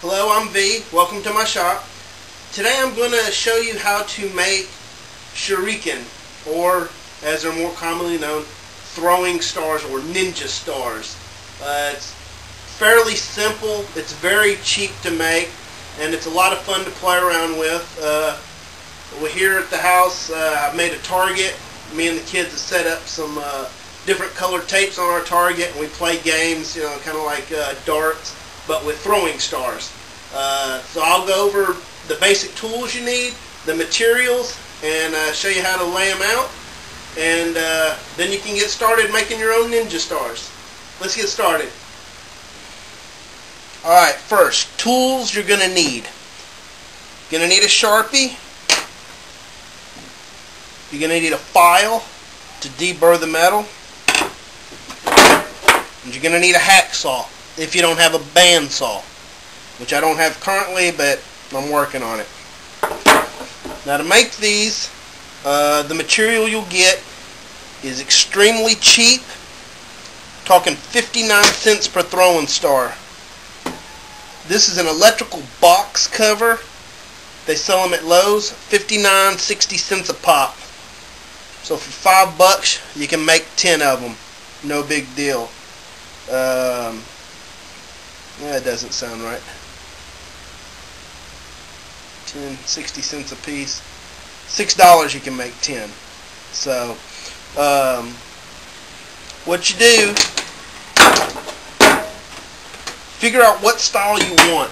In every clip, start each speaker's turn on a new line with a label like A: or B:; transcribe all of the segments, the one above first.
A: Hello, I'm V. Welcome to my shop. Today I'm going to show you how to make shuriken, or as they're more commonly known, throwing stars or ninja stars. It's fairly simple, it's very cheap to make, and it's a lot of fun to play around with. We're here at the house. I've made a target. Me and the kids have set up some different colored tapes on our target, and we play games, kind of like darts, but with throwing stars. So I'll go over the basic tools you need, the materials, and show you how to lay them out, and then you can get started making your own ninja stars. Let's get started. Alright, first, tools you're going to need. You're going to need a Sharpie. You're going to need a file to deburr the metal. And you're going to need a hacksaw if you don't have a bandsaw, which I don't have currently, but I'm working on it. Now to make these, the material you'll get is extremely cheap, talking 59 cents per throwing star. This is an electrical box cover. They sell them at Lowe's, 59, 60 cents a pop. So for $5 you can make 10 of them. No big deal. That doesn't sound right. 10, 60 cents a piece. $6 you can make 10. So what you do, figure out what style you want.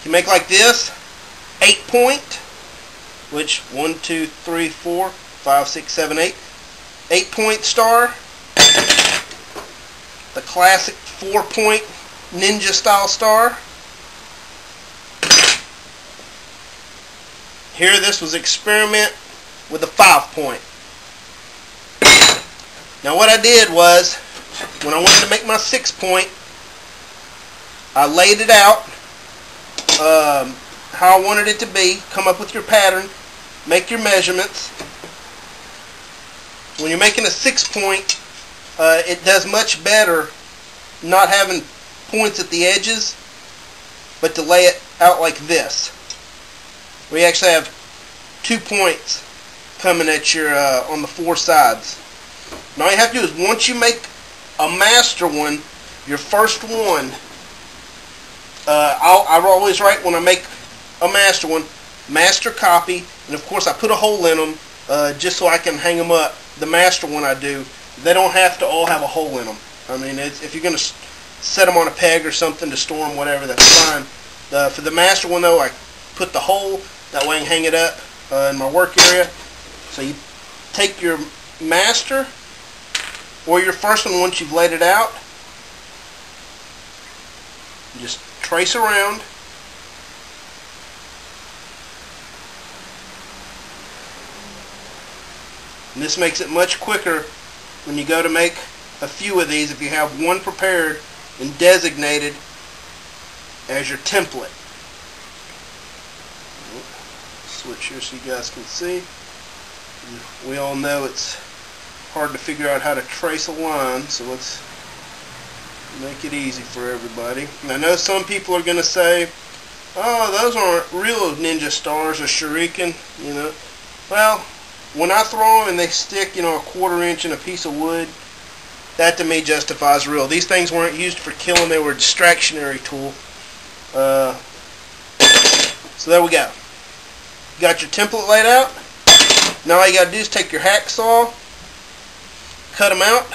A: You make like this, 8-point, which 1, 2, 3, 4, 5, 6, 7, 8. 8-point star. The classic 4-point ninja style star. Here this was experiment with a 5-point. Now what I did was, when I wanted to make my 6-point, I laid it out how I wanted it to be. Come up with your pattern, make your measurements. When you're making a 6-point, it does much better not having points at the edges, but to lay it out like this. We actually have 2 points coming at your on the 4 sides. Now all you have to do is, once you make a master one, your first one, I always write, when I make a master one, master copy, and of course I put a hole in them just so I can hang them up. The master one I do, they don't have to all have a hole in them. I mean, if you're going to set them on a peg or something to store them, whatever, that's fine. For the master one though, I put the hole, that way I can hang it up in my work area. So you take your master, or your first one once you've laid it out, you just trace around. And this makes it much quicker when you go to make a few of these, if you have one prepared and designated as your template. Switch here so you guys can see. We all know it's hard to figure out how to trace a line, so let's make it easy for everybody. And I know some people are going to say, oh, those aren't real ninja stars or shuriken, Well, when I throw them and they stick, a 1/4 inch in a piece of wood, that to me justifies real. These things weren't used for killing, they were a distractionary tool. So there we go. You got your template laid out. Now all you got to do is take your hacksaw, cut them out.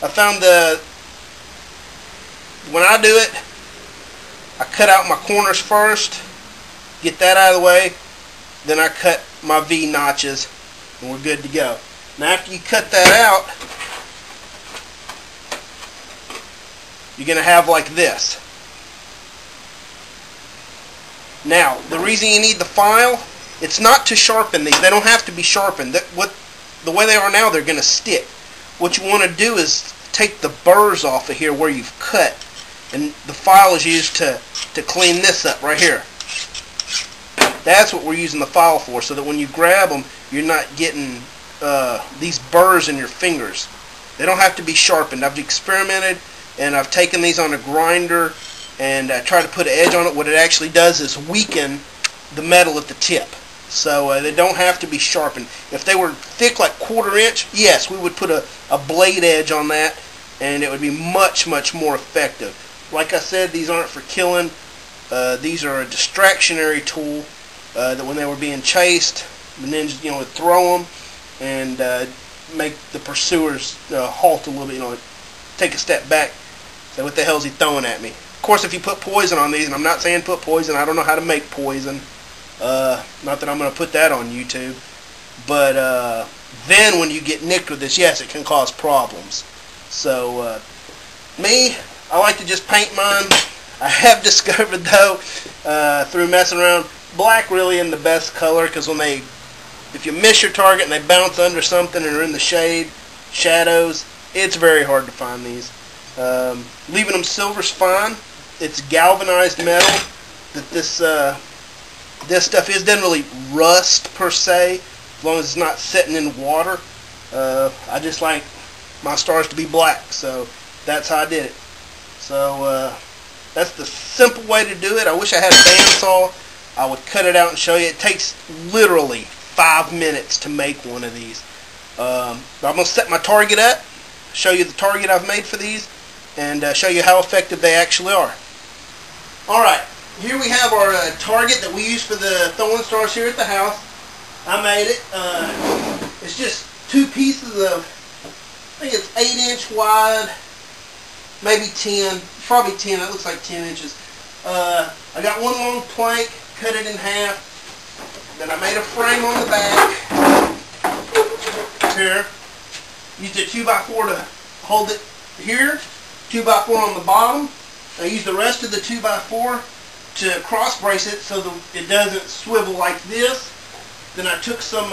A: I found when I do it, I cut out my corners first, get that out of the way, then I cut my V notches, and we're good to go. Now after you cut that out, you're going to have like this. Now, the reason you need the file, it's not to sharpen these. They don't have to be sharpened. The way they are now, they're going to stick. What you want to do is take the burrs off of here where you've cut, and the file is used to clean this up right here. That's what we're using the file for, so that when you grab them, you're not getting these burrs in your fingers. They don't have to be sharpened. I've experimented, and I've taken these on a grinder and try to put an edge on it, what it actually does is weaken the metal at the tip. So they don't have to be sharpened. If they were thick like 1/4 inch, yes, we would put a blade edge on that, and it would be much, much more effective. Like I said, these aren't for killing. These are a distractionary tool that when they were being chased, the ninjas, would throw them and make the pursuers halt a little bit, take a step back. Say, what the hell is he throwing at me? Of course, if you put poison on these, and I'm not saying put poison, I don't know how to make poison. Not that I'm going to put that on YouTube. But then when you get nicked with this, yes, it can cause problems. So me, I like to just paint mine. I have discovered, though, through messing around, black really isn't the best color, because if you miss your target and they bounce under something and are in the shadows, it's very hard to find these. Leaving them silver's fine. It's galvanized metal that this stuff is. Doesn't really rust per se, as long as it's not setting in water. I just like my stars to be black, so that's how I did it. So that's the simple way to do it. I wish I had a bandsaw. I would cut it out and show you. It takes literally 5 minutes to make one of these. I'm going to set my target up, show you the target I've made for these, and show you how effective they actually are. Alright, here we have our target that we use for the throwing stars here at the house. I made it. It's just 2 pieces of, I think it's 8-inch wide, maybe 10, probably 10, it looks like 10 inches. I got one long plank, cut it in half, then I made a frame on the back, here, used a 2x4 to hold it here, 2x4 on the bottom. I used the rest of the 2x4 to cross brace it so that it doesn't swivel like this. Then I took some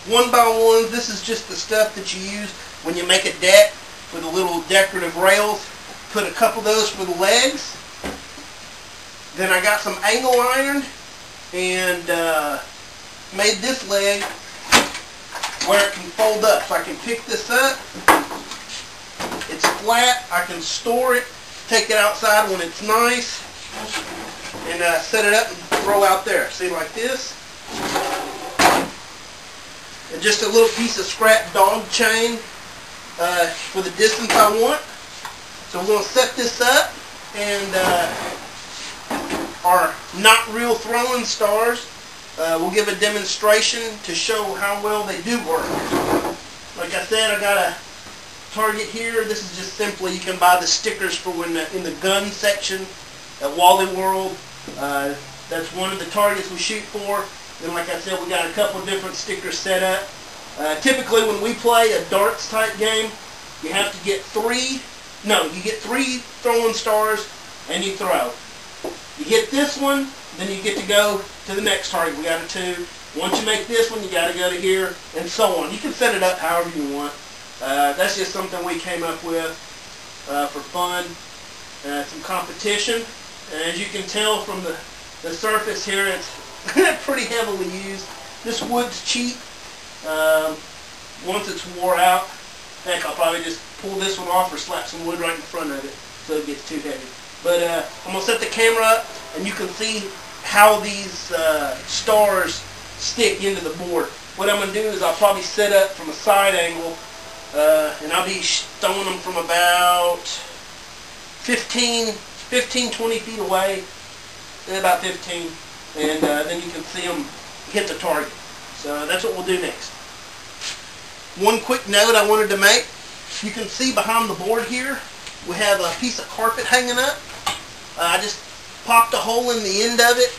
A: 1x1s. This is just the stuff that you use when you make a deck for the little decorative rails. Put a couple of those for the legs. Then I got some angle iron and made this leg where it can fold up. So I can pick this up. It's flat. I can store it, take it outside when it's nice, and set it up and throw out there. See, like this. And just a little piece of scrap dog chain for the distance I want. So we're going to set this up, and our not real throwing stars, we'll give a demonstration to show how well they do work. Like I said, I got a target here. This is just simply, you can buy the stickers for when in the gun section at Wally World. That's one of the targets we shoot for. Then, like I said, we got a couple different stickers set up. Typically, when we play a darts type game, you have to get you get 3 throwing stars and you throw. You hit this one, then you get to go to the next target. We got a 2. Once you make this one, you got to go to here, and so on. You can set it up however you want. That's just something we came up with for fun, some competition. And as you can tell from the surface here, it's pretty heavily used. This wood's cheap. Once it's wore out, heck, I'll probably just pull this one off or slap some wood right in front of it so it gets too heavy. But I'm going to set the camera up, and you can see how these stars stick into the board. What I'm going to do is I'll probably set up from a side angle, and I'll be throwing them from about 15, 20 feet away, about 15, and then you can see them hit the target. So that's what we'll do next. One quick note I wanted to make. You can see behind the board here, we have a piece of carpet hanging up. I just popped a hole in the end of it,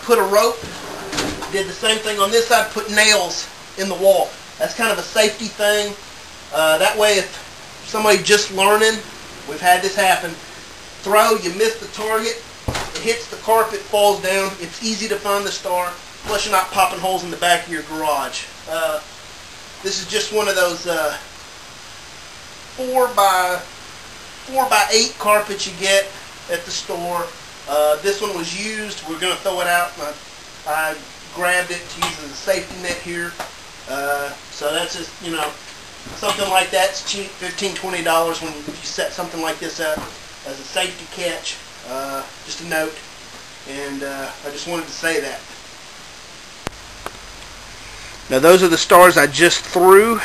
A: put a rope, did the same thing on this side, put nails in the wall. That's kind of a safety thing. That way if somebody just learning, we've had this happen, throw, you miss the target, it hits the carpet, falls down, it's easy to find the star, plus you're not popping holes in the back of your garage. This is just one of those 4x8 carpets you get at the store. This one was used. We're going to throw it out. I grabbed it to use as a safety net here. So that's just, something like that's cheap, $15, $20 when you set something like this up as a safety catch. Just a note, and I just wanted to say that. Now those are the stars I just threw.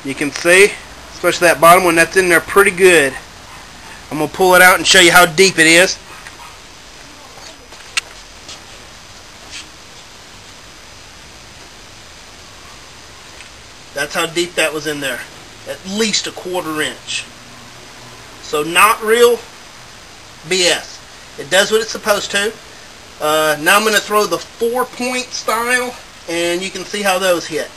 A: You can see, especially that bottom one, that's in there pretty good. I'm going to pull it out and show you how deep it is. That's how deep that was in there. At least 1/4 inch. So not real BS. It does what it's supposed to. Now I'm going to throw the 4-point style, and you can see how those hit.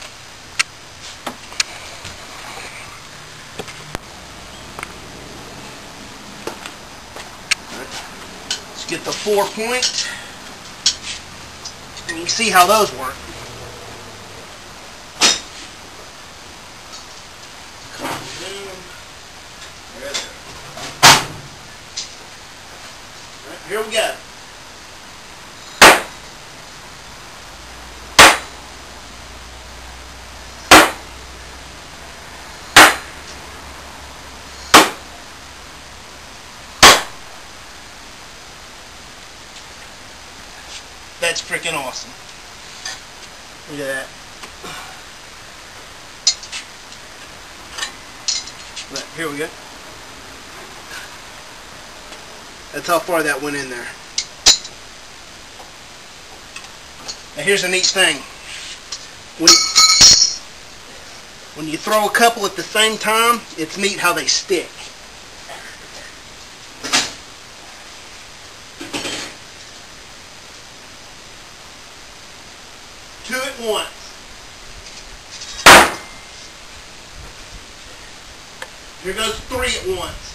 A: Let's get the 4-point, and you can see how those work. Here we go. That's freaking awesome. Look at that. Right, here we go. That's how far that went in there. Now here's a neat thing. When you throw a couple at the same time, it's neat how they stick. Two at once. Here goes 3 at once.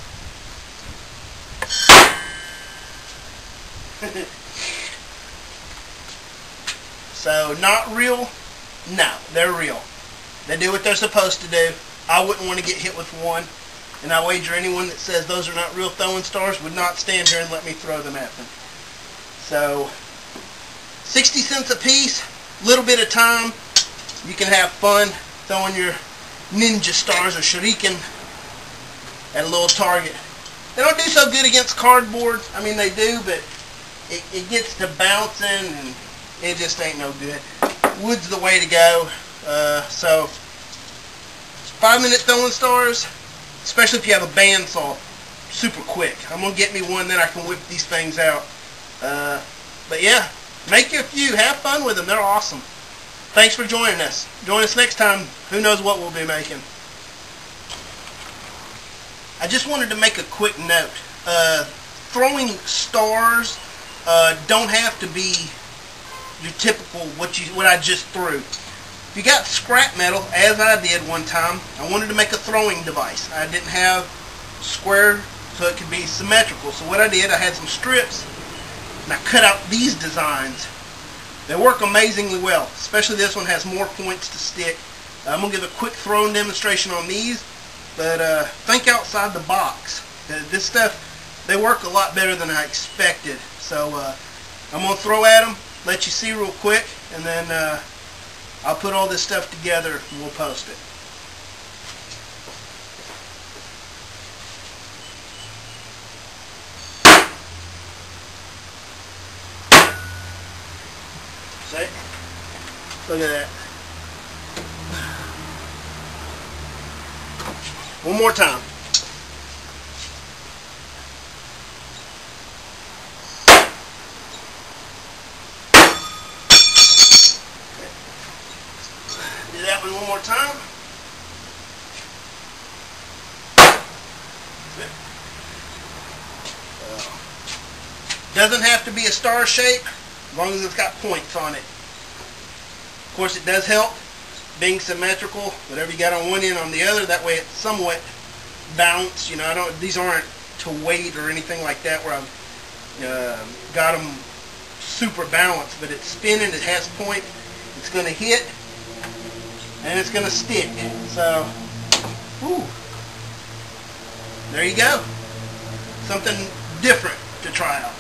A: So, not real? No, they're real. They do what they're supposed to do. I wouldn't want to get hit with one, and I wager anyone that says those are not real throwing stars would not stand here and let me throw them at them. So, 60 cents a piece, little bit of time, you can have fun throwing your ninja stars or shuriken at a little target. They don't do so good against cardboard. I mean, they do, but it gets to bouncing, and it just ain't no good. Wood's the way to go. So 5-minute throwing stars, especially if you have a bandsaw, super quick. I'm gonna get me one, then I can whip these things out. But yeah, make you a few, have fun with them. They're awesome. Thanks for joining us. Join us next time. Who knows what we'll be making. I just wanted to make a quick note. Throwing stars don't have to be your typical what I just threw. If you got scrap metal, as I did one time, I wanted to make a throwing device. I didn't have square, so it could be symmetrical. So what I did, I had some strips, and I cut out these designs. They work amazingly well. Especially this one has more points to stick. I'm going to give a quick throwing demonstration on these, but think outside the box. This stuff, they work a lot better than I expected. So I'm going to throw at them, let you see real quick, and then I'll put all this stuff together and we'll post it. See? Look at that. One more time. Do that one more time. Doesn't have to be a star shape, as long as it's got points on it. Of course, it does help being symmetrical. Whatever you got on one end on the other, that way it's somewhat balanced. You know, these aren't to weight or anything like that where I've got them super balanced, but it's spinning, it has point, it's going to hit, and it's going to stick. So, whew, there you go. Something different to try out.